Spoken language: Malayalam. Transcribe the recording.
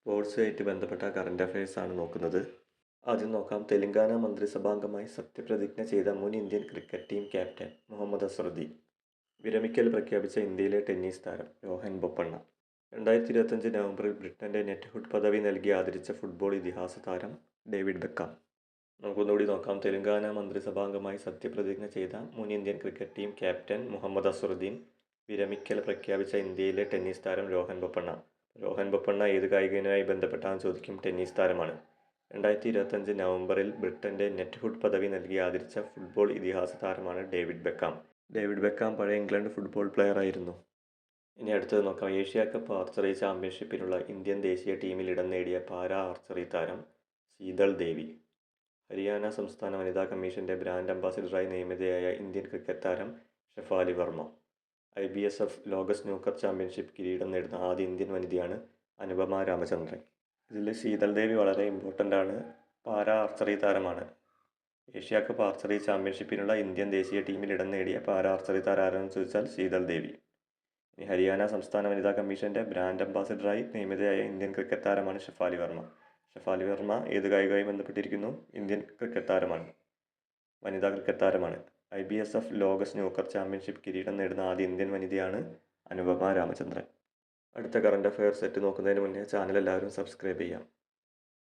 സ്പോർട്സുമായിട്ട് ബന്ധപ്പെട്ട കറണ്ട് അഫയേഴ്സാണ് നോക്കുന്നത്. ആദ്യം നോക്കാം. തെലങ്കാന മന്ത്രിസഭാംഗമായി സത്യപ്രതിജ്ഞ ചെയ്ത മുൻ Indian cricket team captain Muhammad Azharuddin. വിരമിക്കൽ പ്രഖ്യാപിച്ച ഇന്ത്യയിലെ ടെന്നീസ് താരം രോഹൻ ബൊപ്പണ്ണ. 2025 നവംബറിൽ ബ്രിട്ടന്റെ നെറ്റ്ഹുഡ് പദവി നൽകി ആദരിച്ച ഫുട്ബോൾ ഇതിഹാസ താരം ഡേവിഡ് ബെക്കാം. നമുക്കൊന്നുകൂടി നോക്കാം. തെലങ്കാന മന്ത്രിസഭാംഗമായി സത്യപ്രതിജ്ഞ ചെയ്ത മുൻ Indian cricket team captain Muhammad Azharuddin. വിരമിക്കൽ പ്രഖ്യാപിച്ച ഇന്ത്യയിലെ ടെന്നീസ് താരം രോഹൻ ബൊപ്പണ്ണ. രോഹൻ ബൊപ്പണ്ണ ഏത് കായികവുമായി ബന്ധപ്പെട്ടാണെന്ന് ചോദിക്കും. ടെന്നീസ് താരമാണ്. 2025 നവംബറിൽ ബ്രിട്ടന്റെ നെറ്റ്ഹുഡ് പദവി നൽകി ആദരിച്ച ഫുട്ബോൾ ഇതിഹാസ താരമാണ് ഡേവിഡ് ബെക്കാം. ഡേവിഡ് ബെക്കാം പഴയ ഇംഗ്ലണ്ട് ഫുട്ബോൾ പ്ലെയറായിരുന്നു. ഇനി അടുത്തത് നോക്കാം. ഏഷ്യ കപ്പ് ആർച്ചറി ചാമ്പ്യൻഷിപ്പിനുള്ള ഇന്ത്യൻ ദേശീയ ടീമിൽ ഇടം നേടിയ പാരാ ആർച്ചറി താരം ശീതൾ ദേവി. ഹരിയാന സംസ്ഥാന വനിതാ കമ്മീഷന്റെ ബ്രാൻഡ് അംബാസിഡറായി നിയമിതയായ ഇന്ത്യൻ ക്രിക്കറ്റ് താരം ഷെഫാലി വർമ്മ. IBSF ലോക സ്നൂക്കർ ചാമ്പ്യൻഷിപ്പ് കിരീടം നേടുന്ന ആദ്യ ഇന്ത്യൻ വനിതയാണ് അനുപമ രാമചന്ദ്രൻ. ഇതിൽ ശീതൾ ദേവി വളരെ ഇമ്പോർട്ടൻ്റ് ആണ്. പാരാ ആർച്ചറി താരമാണ്. ഏഷ്യ കപ്പ് ആർച്ചറി ചാമ്പ്യൻഷിപ്പിനുള്ള ഇന്ത്യൻ ദേശീയ ടീമിൽ ഇടം നേടിയ പാരാ ആർച്ചറി താരം ആരെന്ന് ചോദിച്ചാൽ ശീതൾ ദേവി. ഇനി ഹരിയാന സംസ്ഥാന വനിതാ കമ്മീഷന്റെ ബ്രാൻഡ് അംബാസിഡറായി നിയമിതയായ ഇന്ത്യൻ ക്രിക്കറ്റ് താരമാണ് ഷെഫാലി വർമ്മ. ഷെഫാലി വർമ്മ ഏത് കായികവുമായി ബന്ധപ്പെട്ടിരിക്കുന്നു? ഇന്ത്യൻ ക്രിക്കറ്റ് താരമാണ്, വനിതാ ക്രിക്കറ്റ് താരമാണ്. IBSF ലോക സ്നൂക്കർ ചാമ്പ്യൻഷിപ്പ് കിരീടം നേടുന്ന ആദ്യ ഇന്ത്യൻ വനിതയാണ് അനുപമ രാമചന്ദ്രൻ. അടുത്ത കറണ്ട് അഫെയർ സെറ്റ് നോക്കുന്നതിന് മുന്നേ ചാനൽ എല്ലാവരും സബ്സ്ക്രൈബ് ചെയ്യാം.